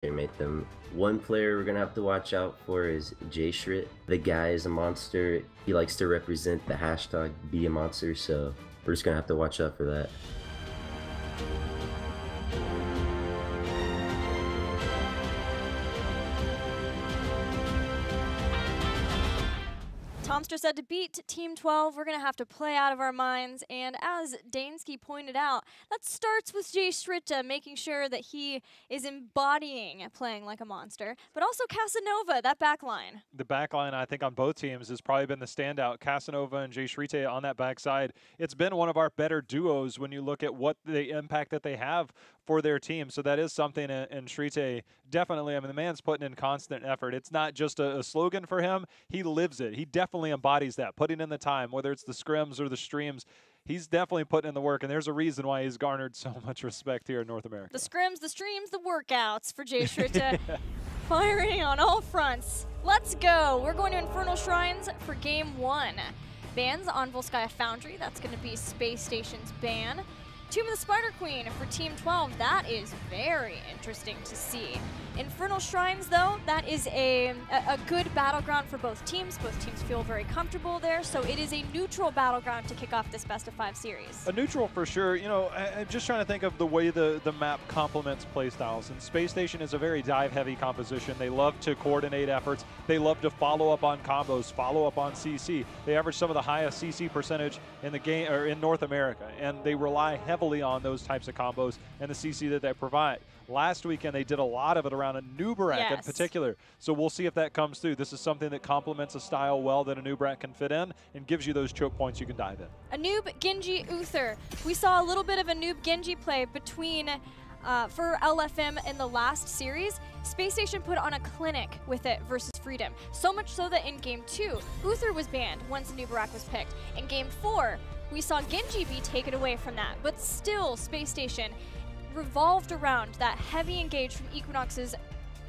Mate them. One player we're gonna have to watch out for is Jshrit. The guy is a monster. He likes to represent the hashtag be a monster, so we're just gonna have to watch out for that. Tomster said to beat Team 12, we're going to have to play out of our minds. And as Dansky pointed out, that starts with Jshrit making sure that he is embodying playing like a monster. But also Casanova, that back line. The back line, I think, on both teams has probably been the standout. Casanova and Jshrit on that backside. It's been one of our better duos when you look at what the impact that they have for their team. So that is something, and Shrite definitely, I mean, the man's putting in constant effort. It's not just a slogan for him. He lives it. He definitely embodies that, putting in the time, whether it's the scrims or the streams. He's definitely putting in the work, and there's a reason why he's garnered so much respect here in North America. The scrims, the streams, the workouts for Jshrit, firing on all fronts. Let's go. We're going to Infernal Shrines for Game 1. Bans on Volskaya Foundry. That's going to be SpaceStation's ban. Tomb of the Spider Queen for Team 12. That is very interesting to see. Infernal Shrines, though, that is a good battleground for both teams. Both teams feel very comfortable there, so it is a neutral battleground to kick off this best-of-5 series. A neutral for sure. You know, I'm just trying to think of the way the map complements playstyles. And SpaceStation is a very dive-heavy composition. They love to coordinate efforts. They love to follow up on combos, follow up on CC. They average some of the highest CC percentage in the game, or in North America, and they rely heavily on those types of combos and the CC that they provide. Last weekend, they did a lot of it around a Nubarak in particular. So we'll see if that comes through. This is something that complements a style well that a Nubarak can fit in and gives you those choke points you can dive in. Anub, Genji, Uther. We saw a little bit of Anub Genji play between for LFM in the last series. SpaceStation put on a clinic with it versus Freedom. So much so that in Game 2, Uther was banned once Nubarak was picked. In Game 4, we saw Genji be taken away from that, but still SpaceStation revolved around that heavy engage from Equinox's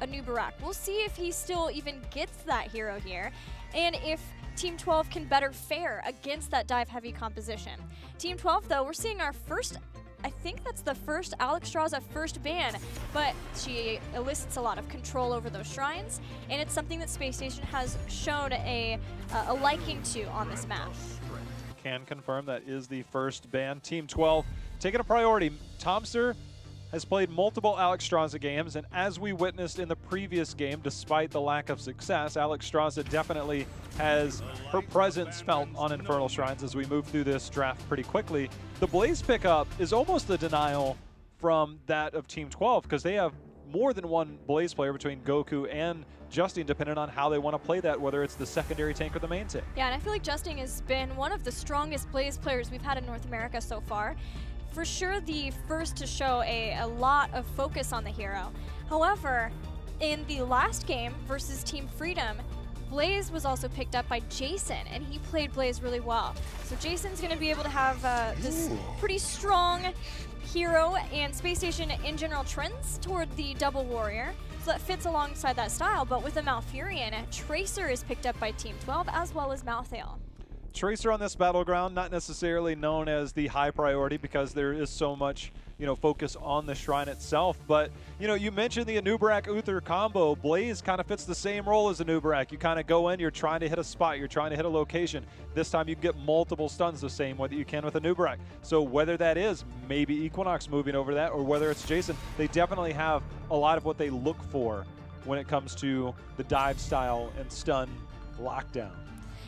Anubarak. We'll see if he still even gets that hero here, and if Team 12 can better fare against that dive-heavy composition. Team 12, though, we're seeing our first, I think that's the first Alexstrasza first ban, but she elicits a lot of control over those shrines, and it's something that SpaceStation has shown a liking to on this map. Can confirm that is the first ban. Team 12 taking a priority. Tomster has played multiple Alexstrasza games, and as we witnessed in the previous game, despite the lack of success, Alexstrasza definitely has her presence felt on Infernal Shrines as we move through this draft pretty quickly. The Blaze pickup is almost a denial from that of Team 12 because they have more than one Blaze player between Goku and Justin, depending on how they want to play that, whether it's the secondary tank or the main tank. Yeah, and I feel like Justin has been one of the strongest Blaze players we've had in North America so far. For sure the first to show a lot of focus on the hero. However, in the last game versus Team Freedom, Blaze was also picked up by Jason, and he played Blaze really well. So Jason's going to be able to have this pretty strong hero, and SpaceStation in general trends toward the double warrior. So that fits alongside that style, but with a Malfurion, Tracer is picked up by Team 12 as well as Malthael. Tracer on this battleground, not necessarily known as the high priority because there is so much, you know, focus on the shrine itself. But, you know, you mentioned the Anubarak Uther combo. Blaze kind of fits the same role as Anubarak. You kind of go in, you're trying to hit a spot, you're trying to hit a location. This time you can get multiple stuns the same way that you can with Anubarak. So whether that is maybe Equinox moving over that or whether it's Jason, they definitely have a lot of what they look for when it comes to the dive style and stun lockdown.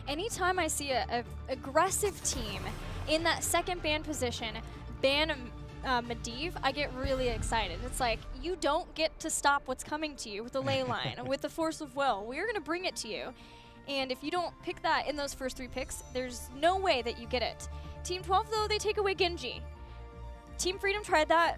Anytime I see an aggressive team in that second ban position ban Medivh, I get really excited. It's like, you don't get to stop what's coming to you with the ley line, with the force of will. We're going to bring it to you. And if you don't pick that in those first 3 picks, there's no way that you get it. Team 12, though, they take away Genji. Team Freedom tried that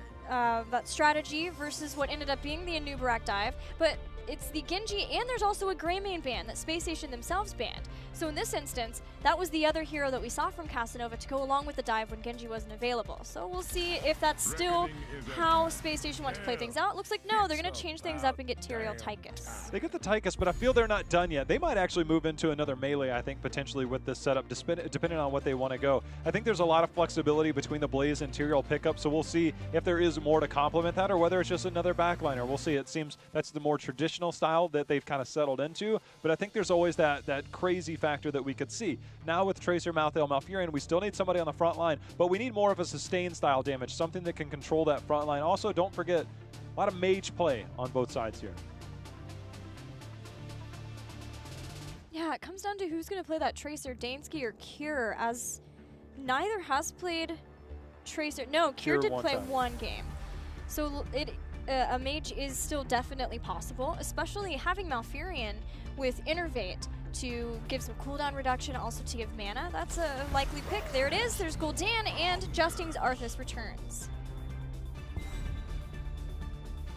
strategy versus what ended up being the Anubarak dive, but it's the Genji, and there's also a Greymane ban that SpaceStation themselves banned. So in this instance, that was the other hero that we saw from Casanova to go along with the dive when Genji wasn't available. So we'll see if that's still how SpaceStation wants to play things out. Looks like no, they're going to change things up and get Tyrael Tychus. They get the Tychus, but I feel they're not done yet. They might actually move into another melee, I think, potentially with this setup, depending on what they want to go. I think there's a lot of flexibility between the Blaze and Tyrael pickup, so we'll see if there is use more to complement that, or whether it's just another backliner. We'll see. It seems that's the more traditional style that they've kind of settled into, but I think there's always that crazy factor that we could see. Now with Tracer, Malthael, Malfurion, we still need somebody on the front line, but we need more of a sustained style damage, something that can control that front line. Also, don't forget, a lot of mage play on both sides here. Yeah, it comes down to who's going to play that Tracer, Dansky or Cure, as neither has played Tracer. No, Cure did play one game. So a mage is still definitely possible, especially having Malfurion with Innervate to give some cooldown reduction, also to give mana. That's a likely pick. There it is. There's Gul'dan, and Justin's Arthas returns.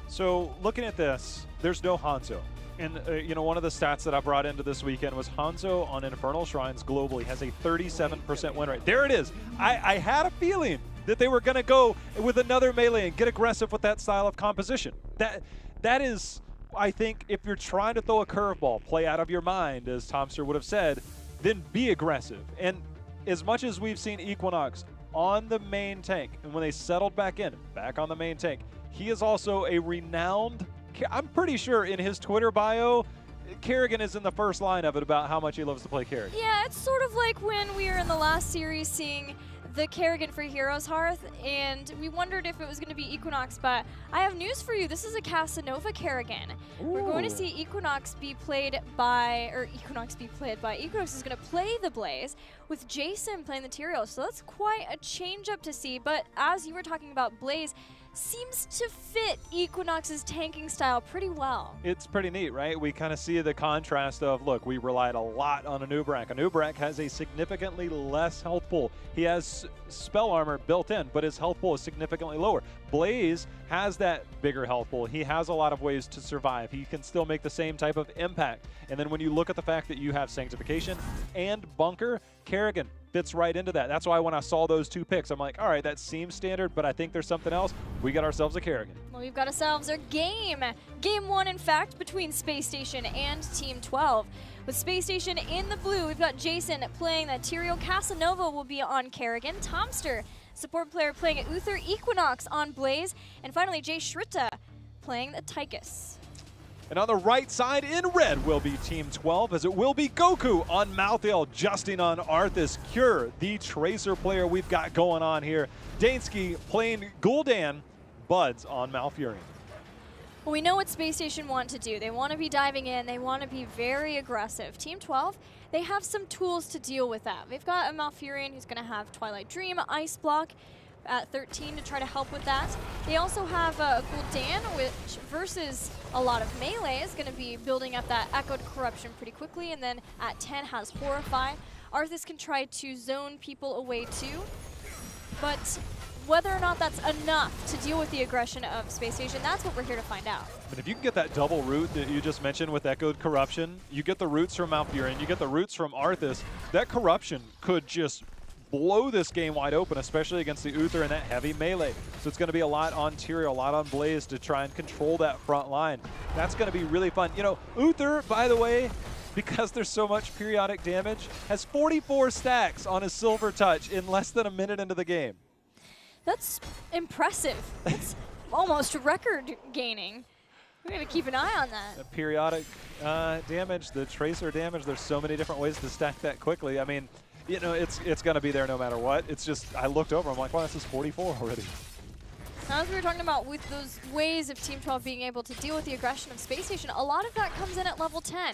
So looking at this, there's no Hanzo. And, you know, one of the stats that I brought into this weekend was Hanzo on Infernal Shrines globally has a 37% win rate. There it is. I had a feeling that they were going to go with another melee and get aggressive with that style of composition. That is, I think, if you're trying to throw a curveball, play out of your mind, as Tomster would have said, then be aggressive. And as much as we've seen Equinox on the main tank, and when they settled back on the main tank, he is also a renowned, I'm pretty sure in his Twitter bio, Kerrigan is in the first line of it about how much he loves to play Kerrigan. Yeah, it's sort of like when we were in the last series seeing the Kerrigan for Heroes Hearth, and we wondered if it was going to be Equinox, but I have news for you. This is a Casanova Kerrigan. Ooh. We're going to see Equinox be played by, Equinox is going to play the Blaze with Jason playing the Tyrael, so that's quite a change up to see, but as you were talking about, Blaze seems to fit Equinox's tanking style pretty well. It's pretty neat, right? We kind of see the contrast of, look, we relied a lot on Anub'arak. Anub'arak has a significantly less health pool. He has spell armor built in, but his health pool is significantly lower. Blaze has that bigger health pool. He has a lot of ways to survive. He can still make the same type of impact. And then when you look at the fact that you have Sanctification and Bunker, Kerrigan fits right into that. That's why when I saw those two picks, I'm like, all right, that seems standard, but I think there's something else. We got ourselves a Kerrigan. Well, we've got ourselves our game. Game 1, in fact, between SpaceStation and Team 12. With SpaceStation in the blue, we've got Jason playing the Tyrael. Casanova will be on Kerrigan. Tomster, support player, playing Uther. Equinox on Blaze. And finally, Jay Shrita playing the Tychus. And on the right side in red will be Team 12, as it will be Goku on Malthael, Justin on Arthas, Cure, the Tracer player we've got going on here. Dansky playing Gul'dan, Buds on Malfurion. Well, we know what SpaceStation want to do. They want to be diving in. They want to be very aggressive. Team 12, they have some tools to deal with that. They've got a Malfurion who's going to have Twilight Dream, Ice Block at 13 to try to help with that. They also have Gul'dan, which versus a lot of melee is going to be building up that Echoed Corruption pretty quickly, and then at 10 has Horrify. Arthas can try to zone people away too, but whether or not that's enough to deal with the aggression of SpaceStation, that's what we're here to find out. But if you can get that double root that you just mentioned with Echoed Corruption, you get the roots from Malfurion, you get the roots from Arthas, that Corruption could just blow this game wide open, especially against the Uther and that heavy melee. So it's going to be a lot on Tyrael, a lot on Blaze to try and control that front line. That's going to be really fun. You know, Uther, by the way, because there's so much periodic damage, has 44 stacks on his Silver Touch in less than a minute into the game. That's impressive. That's almost record gaining. We're going to keep an eye on that. The periodic damage, the Tracer damage, there's so many different ways to stack that quickly. I mean, you know, it's going to be there no matter what. It's just, I looked over, I'm like, wow, this is 44 already. Now, as we were talking about with those ways of Team 12 being able to deal with the aggression of SpaceStation, a lot of that comes in at level 10.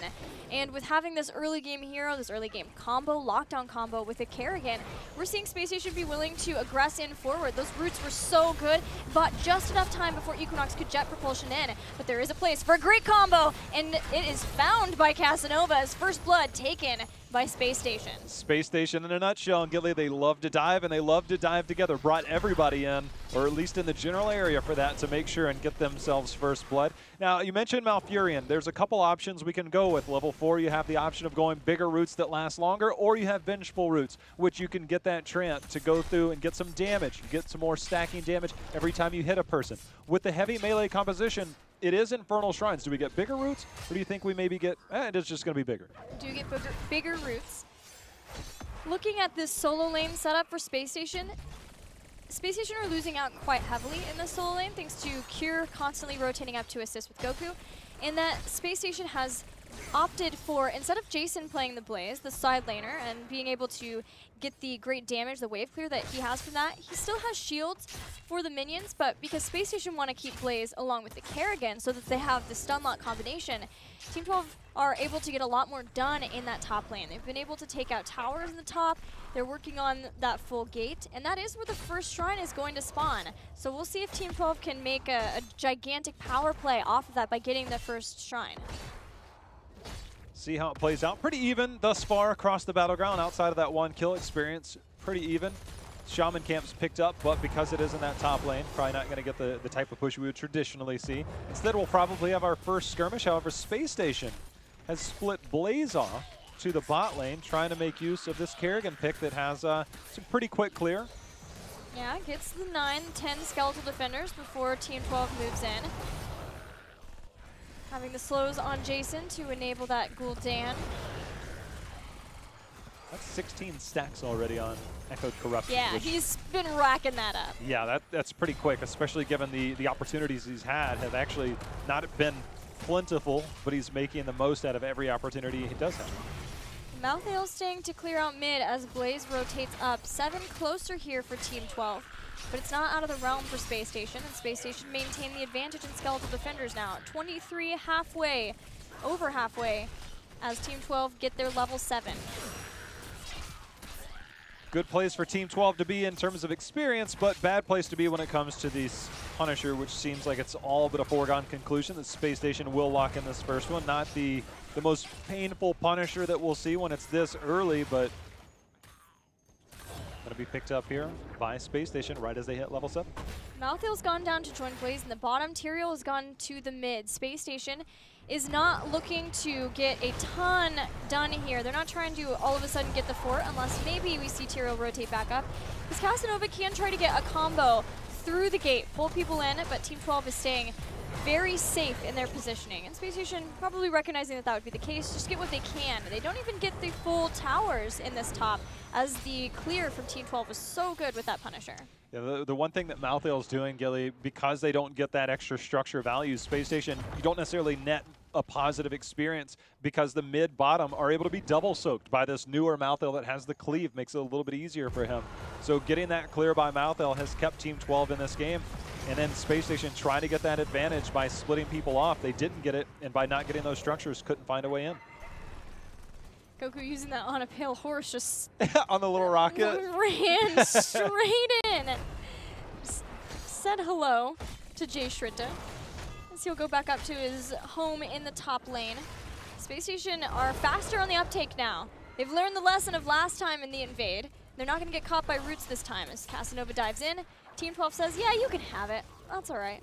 And with having this early game hero, this early game combo, lockdown combo with a Kerrigan, we're seeing SpaceStation be willing to aggress in forward. Those roots were so good, but just enough time before Equinox could jet propulsion in. But there is a place for a great combo, and it is found by Casanova's first blood taken by SpaceStation. SpaceStation in a nutshell, and Gilly, they love to dive, and they love to dive together. Brought everybody in, or at least in the general area for that, to make sure and get themselves first blood. Now, you mentioned Malfurion. There's a couple options we can go with. Level 4, you have the option of going bigger roots that last longer, or you have vengeful roots, which you can get that Trant to go through and get some damage. You get some more stacking damage every time you hit a person. With the heavy melee composition, it is Infernal Shrines. Do we get bigger roots, or do you think we maybe get, it is just going to be bigger? Do get bigger roots. Looking at this solo lane setup for SpaceStation, SpaceStation are losing out quite heavily in the solo lane thanks to Cure constantly rotating up to assist with Goku, and that SpaceStation has opted for, instead of Jason playing the Blaze, the side laner, and being able to get the great damage, the wave clear that he has from that, he still has shields for the minions, but because SpaceStation want to keep Blaze along with the Kerrigan so that they have the stun lock combination, Team 12 are able to get a lot more done in that top lane. They've been able to take out towers in the top, they're working on that full gate, and that is where the first shrine is going to spawn. So we'll see if Team 12 can make a gigantic power play off of that by getting the first shrine. See how it plays out. Pretty even thus far across the battleground outside of that 1 kill experience. Pretty even. Shaman Camp's picked up, but because it is in that top lane, probably not going to get the type of push we would traditionally see. Instead, we'll probably have our first skirmish. However, SpaceStation has split Blaze off to the bot lane, trying to make use of this Kerrigan pick that has some pretty quick clear. Yeah, gets the 9-10 skeletal defenders before Team 12 moves in. Having the slows on Jason to enable that Gul'dan. That's 16 stacks already on Echoed Corruption. Yeah, he's been racking that up. Yeah, that's pretty quick, especially given the opportunities he's had have actually not been plentiful, but he's making the most out of every opportunity he does have. Malthael staying to clear out mid as Blaze rotates up. 7 closer here for Team 12. But it's not out of the realm for SpaceStation, and SpaceStation maintain the advantage in skeletal defenders now. 23 halfway, over halfway, as Team 12 get their level 7. Good place for Team 12 to be in terms of experience, but bad place to be when it comes to this Punisher, which seems like it's all but a foregone conclusion that SpaceStation will lock in this first one. Not the most painful Punisher that we'll see when it's this early, but going to be picked up here by SpaceStation right as they hit level 7. Malthael's gone down to join Blaze in the bottom. Tyrael has gone to the mid. SpaceStation is not looking to get a ton done here. They're not trying to all of a sudden get the fort unless maybe we see Tyrael rotate back up. Because Casanova can try to get a combo through the gate, pull people in, but Team 12 is staying very safe in their positioning. And SpaceStation probably recognizing that that would be the case, just get what they can. They don't even get the full towers in this top, as the clear from Team 12 was so good with that Punisher. Yeah, the one thing that Malthael's doing, Gilly, because they don't get that extra structure value, SpaceStation, you don't necessarily net a positive experience because the mid-bottom are able to be double-soaked by this newer Malthael that has the cleave, makes it a little bit easier for him. So getting that clear by Malthael has kept Team 12 in this game. And then SpaceStation trying to get that advantage by splitting people off. They didn't get it, and by not getting those structures, couldn't find a way in. Goku using that on a pale horse just on the little rocket. Ran straight in. Said hello to Jay Shritta. As he'll go back up to his home in the top lane. SpaceStation are faster on the uptake now. They've learned the lesson of last time in the invade. They're not going to get caught by roots this time as Casanova dives in. Team 12 says, yeah, you can have it. That's all right.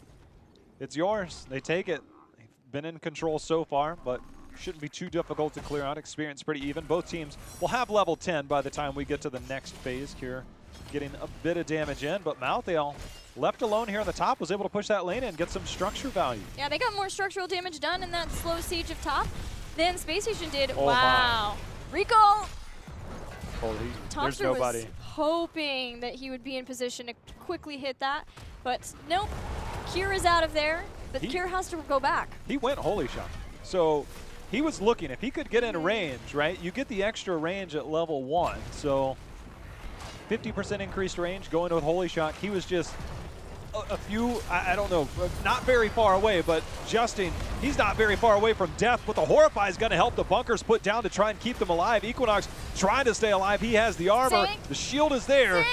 It's yours. They take it. They've been in control so far, but shouldn't be too difficult to clear out. Experience pretty even. Both teams will have level 10 by the time we get to the next phase. Here getting a bit of damage in, but Malthael, left alone here on the top, was able to push that lane in and get some structure value. Yeah, they got more structural damage done in that slow siege of top than SpaceStation did. Oh wow. My. Rico! Oh, there's Thompson nobody. Was hoping that he would be in position to quickly hit that, but nope. Cure is out of there, but Cure has to go back. He went holy shot. So he was looking, if he could get in range, right? You get the extra range at level 1. So 50% increased range going with holy shot. He was just a few, I don't know, not very far away, but Justin, he's not very far away from death, but the Horrify is going to help the bunkers put down to try and keep them alive. Equinox trying to stay alive. He has the armor. Synced. The shield is there.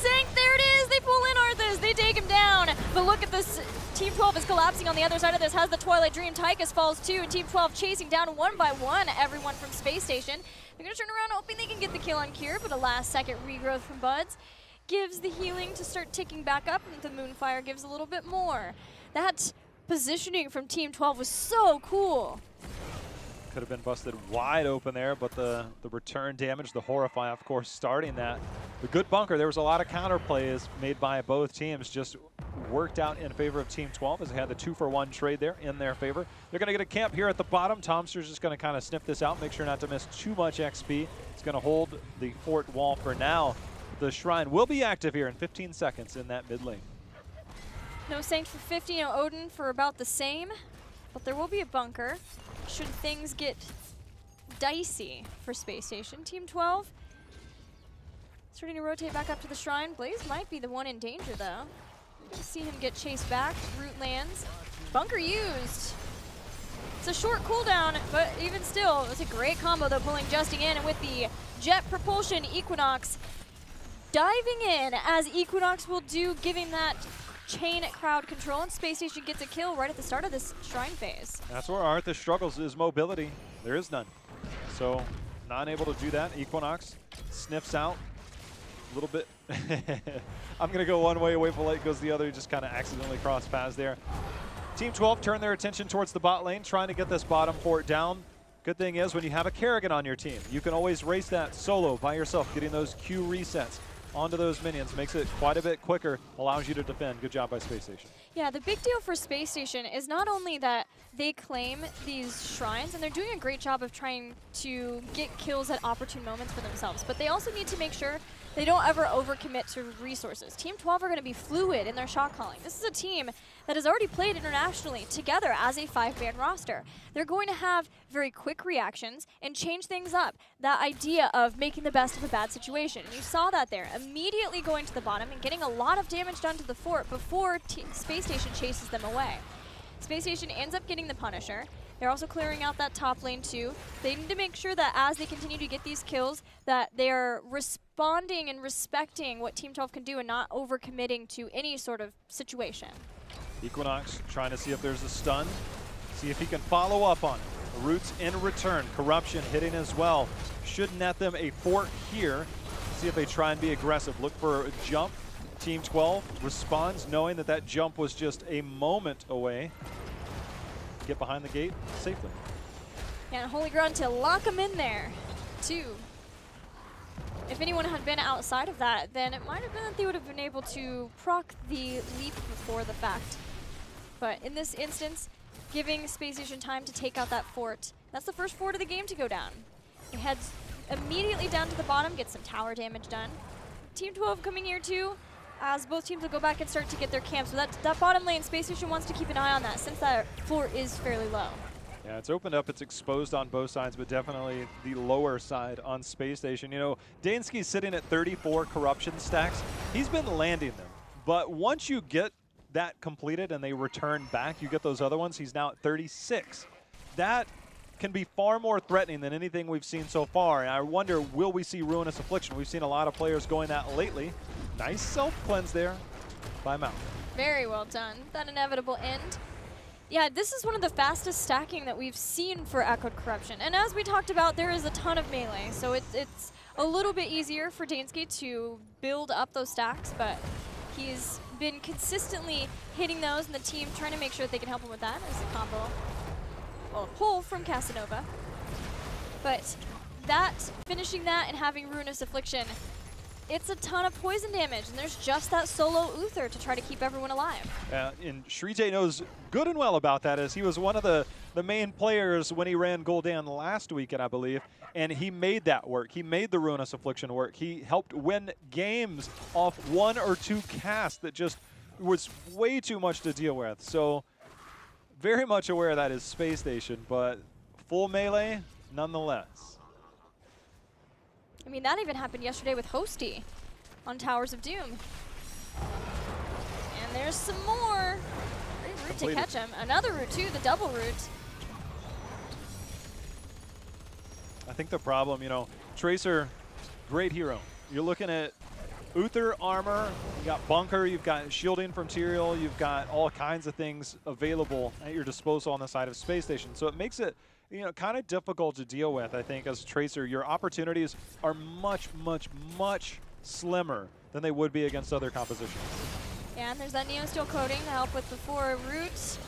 Synced, there it is. They pull in Arthas. They take him down. But look at this. Team 12 is collapsing on the other side of this. Has the Twilight Dream. Tychus falls too. And Team 12 chasing down one by one everyone from SpaceStation. They're going to turn around hoping they can get the kill on Cure, but a last-second regrowth from Buds gives the healing to start ticking back up, and the Moonfire gives a little bit more. That positioning from Team 12 was so cool. Could have been busted wide open there, but the return damage, the Horrify, of course, starting that. The good bunker, there was a lot of counter plays made by both teams, just worked out in favor of Team 12 as they had the 2-for-1 trade there in their favor. They're going to get a camp here at the bottom. Tomster's just going to kind of sniff this out, make sure not to miss too much XP. It's going to hold the fort wall for now. The Shrine will be active here in 15 seconds in that mid lane. No Sanct for 50, no Odin for about the same, but there will be a bunker should things get dicey for SpaceStation. Team 12 starting to rotate back up to the Shrine. Blaze might be the one in danger though. You can see him get chased back. Root lands. Bunker used. It's a short cooldown, but even still, it's a great combo though, pulling Justing in, and with the jet propulsion, Equinox diving in, as Equinox will do, giving that chain crowd control, and SpaceStation gets a kill right at the start of this Shrine phase. That's where Arthas struggles, is mobility. There is none. So, not able to do that. Equinox sniffs out a little bit. I'm going to go one way, Wayful goes the other, just kind of accidentally cross paths there. Team 12 turn their attention towards the bot lane, trying to get this bottom fort down. Good thing is, when you have a Kerrigan on your team, you can always race that solo by yourself, getting those Q resets onto those minions. Makes it quite a bit quicker, allows you to defend. Good job by SpaceStation. Yeah, the big deal for SpaceStation is not only that they claim these shrines, and they're doing a great job of trying to get kills at opportune moments for themselves, but they also need to make sure they don't ever overcommit to resources. Team 12 are going to be fluid in their shot calling. This is a team that has already played internationally together as a 5-man roster. They're going to have very quick reactions and change things up. That idea of making the best of a bad situation. And you saw that there, immediately going to the bottom and getting a lot of damage done to the fort before SpaceStation chases them away. SpaceStation ends up getting the Punisher. They're also clearing out that top lane too. They need to make sure that as they continue to get these kills, that they're responding and respecting what Team 12 can do and not overcommitting to any sort of situation. Equinox trying to see if there's a stun, see if he can follow up on it. Roots in return, Corruption hitting as well. Should net them a fort here. See if they try and be aggressive. Look for a jump. Team 12 responds knowing that that jump was just a moment away. Get behind the gate safely. Yeah, and Holy Ground to lock them in there, too. If anyone had been outside of that, then it might have been that they would have been able to proc the leap before the fact. But in this instance, giving SpaceStation time to take out that fort. That's the first fort of the game to go down. It heads immediately down to the bottom, gets some tower damage done. Team 12 coming here, too, as both teams will go back and start to get their camps. So that bottom lane, SpaceStation wants to keep an eye on that since that floor is fairly low. Yeah, it's opened up, it's exposed on both sides, but definitely the lower side on SpaceStation. You know, Dansky's sitting at 34 corruption stacks. He's been landing them, but once you get that completed and they return back, you get those other ones, he's now at 36. That can be far more threatening than anything we've seen so far. And I wonder, will we see Ruinous Affliction? We've seen a lot of players going that lately. Nice self-cleanse there by Mount. Very well done. That inevitable end. Yeah, this is one of the fastest stacking that we've seen for Echoed Corruption. And as we talked about, there is a ton of melee, so it's a little bit easier for Dansky to build up those stacks, but he's been consistently hitting those, and the team trying to make sure that they can help him with that as a combo. Well, a pull from Casanova. But that, finishing that and having Ruinous Affliction, it's a ton of poison damage, and there's just that solo Uther to try to keep everyone alive. And Shrite knows good and well about that, as he was one of the main players when he ran Gul'dan last weekend, I believe, and he made that work. He made the Ruinous Affliction work. He helped win games off 1 or 2 casts that just was way too much to deal with. So very much aware of that is SpaceStation, but full melee nonetheless. I mean, that even happened yesterday with Hosty on Towers of Doom. And there's some more. Great route to catch him. Another route, too, the double route. I think the problem, you know, Tracer, great hero. You're looking at Uther armor, you got bunker, you've got shielding from Tyrael, you've got all kinds of things available at your disposal on the side of SpaceStation. So it makes it, you know, kind of difficult to deal with, I think, as Tracer. Your opportunities are much, much, much slimmer than they would be against other compositions. Yeah, and there's that Neo Steel coating to help with the 4 roots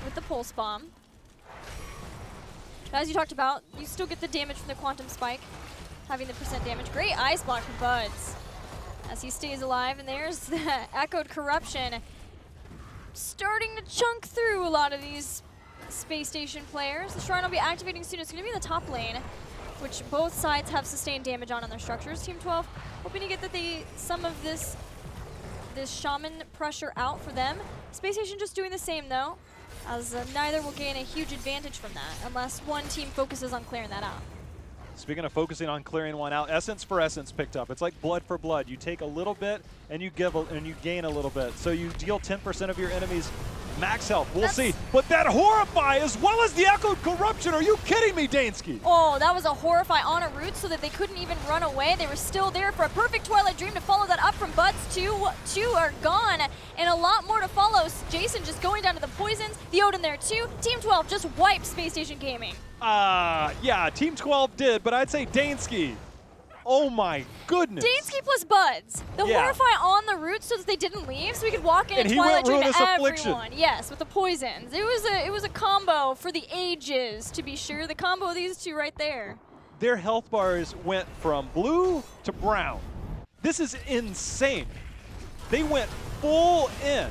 with the Pulse Bomb. As you talked about, you still get the damage from the Quantum Spike, having the percent damage. Great Ice Block from Buds as he stays alive, and there's the Echoed Corruption starting to chunk through a lot of these SpaceStation players. The Shrine will be activating soon. It's going to be in the top lane. which both sides have sustained damage on their structures. Team 12 hoping to get some of this shaman pressure out for them. SpaceStation just doing the same though, as neither will gain a huge advantage from that unless one team focuses on clearing that out. Speaking of focusing on clearing one out, essence for essence picked up. It's like blood for blood. You take a little bit and you gain a little bit. So you deal 10% of your enemies max health. We'll see. But that Horrify as well as the Echoed Corruption. Are you kidding me, Dansky? Oh, that was a Horrify on a route so that they couldn't even run away. They were still there for a perfect Twilight Dream to follow that up from Buds. Two are gone, and a lot more to follow. Jason just going down to the poisons. The Odin there too. Team 12 just wiped SpaceStation Gaming. Yeah, Team 12 did, but I'd say Dansky. Oh my goodness. Dansky plus Buds. The Horrify on the route so that they didn't leave, so we could walk in and Twilight Dream everyone. Yes, with the poisons. It was a combo for the ages, to be sure. The combo of these two right there. Their health bars went from blue to brown. This is insane. They went full in.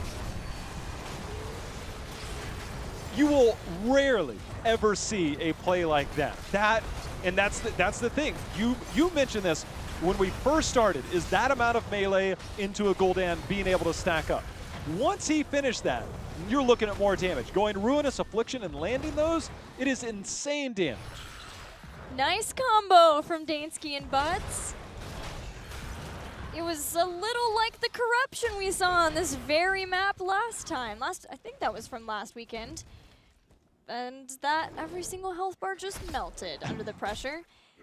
You will rarely ever see a play like that. And that's the thing. You mentioned this when we first started, is that amount of melee into a Gul'dan being able to stack up. Once he finished that, you're looking at more damage. Going Ruinous Affliction and landing those, it is insane damage. Nice combo from Dansky and Buds. It was a little like the corruption we saw on this very map last time. I think that was from last weekend. And that every single health bar just melted under the pressure.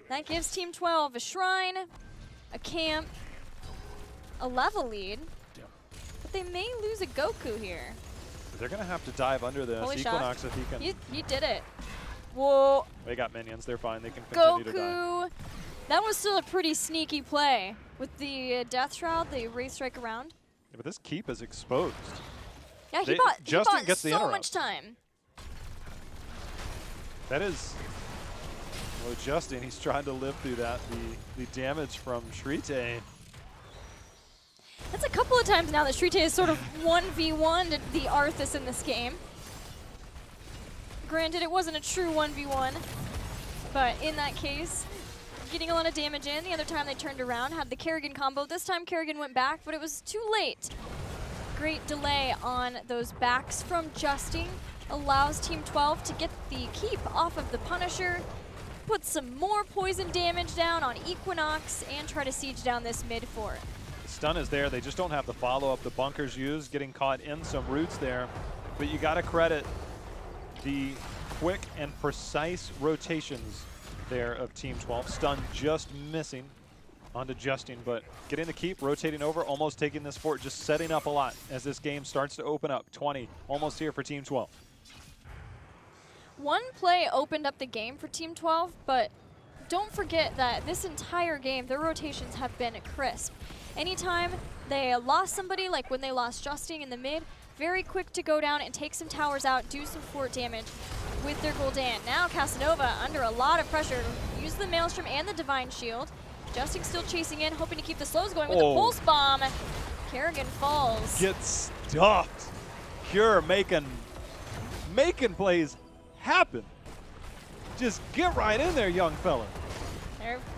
That gives Team 12 a shrine, a camp, a level lead. Yeah. But they may lose a Goku here. They're going to have to dive under this. Holy Equinox, shot. if he can. He did it. Whoa. They got minions. They're fine. They can continue to Goku. die. That was still a pretty sneaky play. With the Death Shroud, the Wraith Strike around. Yeah, but this keep is exposed. Yeah, he bought gets the so interrupt. much time. That is, well, Justin, he's trying to live through that, the damage from Shrite. That's a couple of times now that Shrite is sort of 1v1'd the Arthas in this game. Granted, it wasn't a true 1v1, but in that case, getting a lot of damage in. The other time they turned around, had the Kerrigan combo. This time Kerrigan went back, but it was too late. Great delay on those backs from Justin. Allows Team 12 to get the keep off of the Punisher, put some more poison damage down on Equinox, and try to siege down this mid fort. Stun is there. They just don't have the follow-up. The bunkers used, getting caught in some roots there. But you got to credit the quick and precise rotations there of Team 12. Stun just missing onto Justin, but getting the keep, rotating over, almost taking this fort, just setting up a lot as this game starts to open up. 20, almost here for Team 12. One play opened up the game for Team 12, but don't forget that this entire game, their rotations have been crisp. Anytime they lost somebody, like when they lost Justin in the mid, very quick to go down and take some towers out, do some fort damage with their Gul'dan. Now Casanova under a lot of pressure, use the Maelstrom and the Divine Shield. Justin still chasing in, hoping to keep the slows going with the Pulse Bomb. Kerrigan falls. Gets stuffed. Pure making plays happen. Just get right in there, young fella.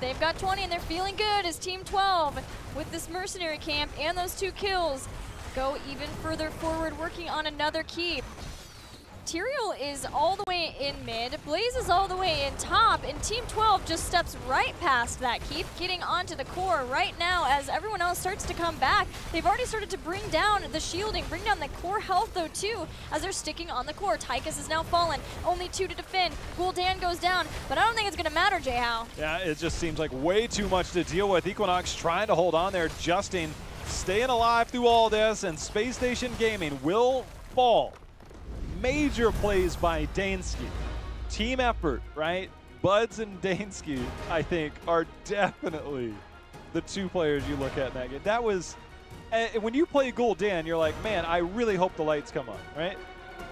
They've got 20 and they're feeling good as Team 12 with this mercenary camp and those 2 kills go even further forward, working on another keep. Tyrael is all the way in mid, Blaze is all the way in top, and Team 12 just steps right past that keep, getting onto the core right now as everyone else starts to come back. They've already started to bring down the shielding, bring down the core health though too, as they're sticking on the core. Tychus is now fallen, only 2 to defend. Gul'dan goes down, but I don't think it's gonna matter, J-How. Yeah, it just seems like way too much to deal with. Equinox trying to hold on there. Justin staying alive through all this, and SpaceStation Gaming will fall. Major plays by Dansky. Team effort, right? Buds and Dansky, I think, are definitely the 2 players you look at in that game. That was, when you play Gul'dan, you're like, man, I really hope the lights come on, right?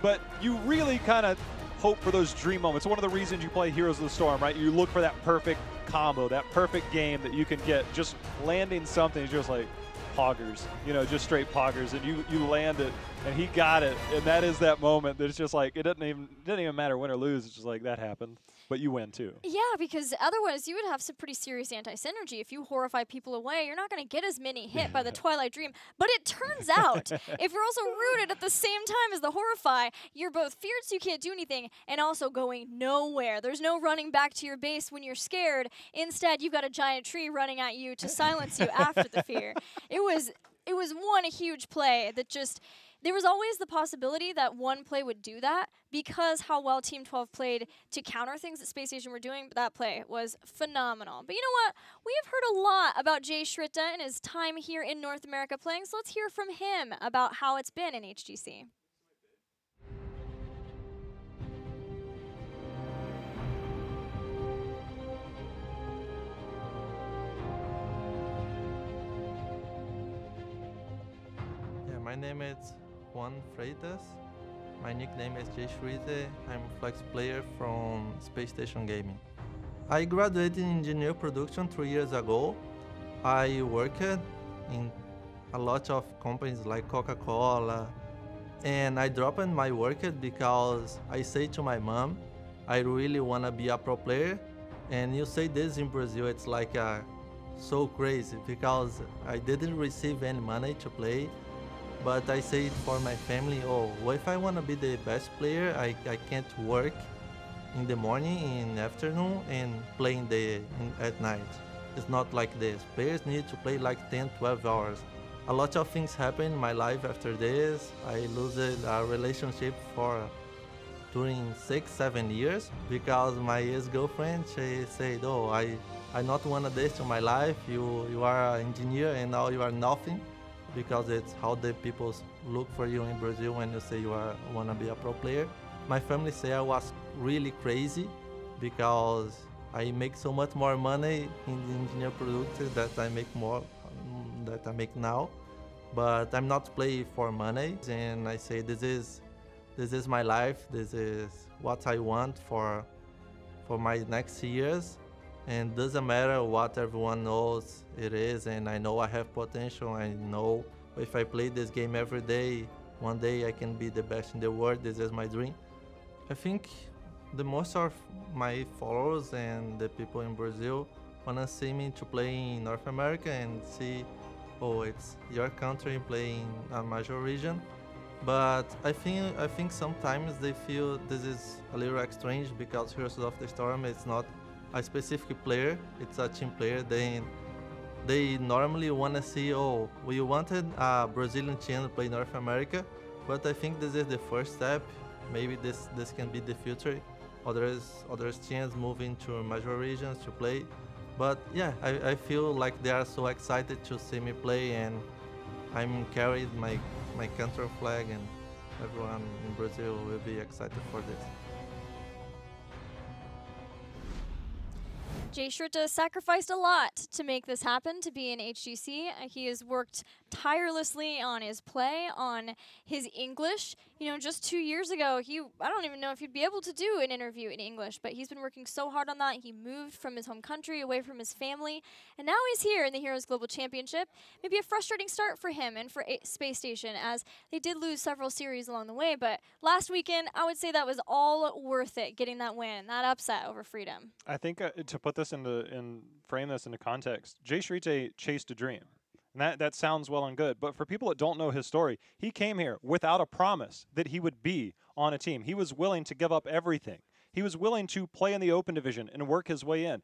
But you really kind of hope for those dream moments. One of the reasons you play Heroes of the Storm, right? You look for that perfect combo, that perfect game that you can get. Just landing something is just like poggers, you know, just straight poggers, and you land it And he got it, and that is that moment that it's just like it didn't even matter win or lose. It's just like that happened, but you win too. Yeah, because otherwise you would have some pretty serious anti-synergy. If you horrify people away, you're not going to get as many hit by the Twilight Dream. But it turns out, if you're also rooted at the same time as the horrify, you're both feared so you can't do anything, and also going nowhere. There's no running back to your base when you're scared. Instead, you've got a giant tree running at you to silence you after the fear. It was one huge play that just. There was always the possibility that one play would do that because how well Team 12 played to counter things that SpaceStation were doing, but that play was phenomenal. But you know what? We have heard a lot about Jay Schritte and his time here in North America playing, so let's hear from him about how it's been in HGC. My name is Juan Freitas. My nickname is Jay Schritte. I'm a flex player from SpaceStation Gaming. I graduated in engineer production 3 years ago. I worked in a lot of companies like Coca-Cola, and I dropped my work because I say to my mom, I really want to be a pro player. And you say this in Brazil, it's like so crazy because I didn't receive any money to play. But I say it for my family, oh, well, if I want to be the best player, I can't work in the morning, in the afternoon, and play at night. It's not like this. Players need to play like 10, 12 hours. A lot of things happen in my life after this. I lose a relationship during 6, 7 years because my ex-girlfriend, she said, oh, I not want this in my life. You are an engineer and now you are nothing. Because it's how the people look for you in Brazil when you say you want to be a pro player. My family say I was really crazy because I make so much more money in the engineer product that I make now. But I'm not playing for money, and I say this is my life. This is what I want for my next years. And doesn't matter what everyone knows it is, and I know I have potential. I know if I play this game every day, one day I can be the best in the world. This is my dream. I think the most of my followers and the people in Brazil wanna see me to play in North America and see, oh, it's your country playing a major region. But I think sometimes they feel this is a little strange because Heroes of the Storm is not a specific player, it's a team player. They normally want to see, oh, we wanted a Brazilian team to play North America, but I think this is the first step. Maybe this can be the future. Other teams moving to major regions to play. But yeah, I feel like they are so excited to see me play, and I'm carried my country flag, and everyone in Brazil will be excited for this. Jay Schritte sacrificed a lot to make this happen, to be in HGC. He has worked tirelessly on his play, on his English. You know, just 2 years ago, I don't even know if he'd be able to do an interview in English, but he's been working so hard on that. He moved from his home country, away from his family, and now he's here in the Heroes Global Championship. Maybe a frustrating start for him and for SpaceStation, as they did lose several series along the way, but last weekend, I would say that was all worth it, getting that win, that upset over Freedom. I think to put this frame this into context, Jay Schritte chased a dream. And that sounds well and good, but for people that don't know his story, he came here without a promise that he would be on a team. He was willing to give up everything. He was willing to play in the open division and work his way in.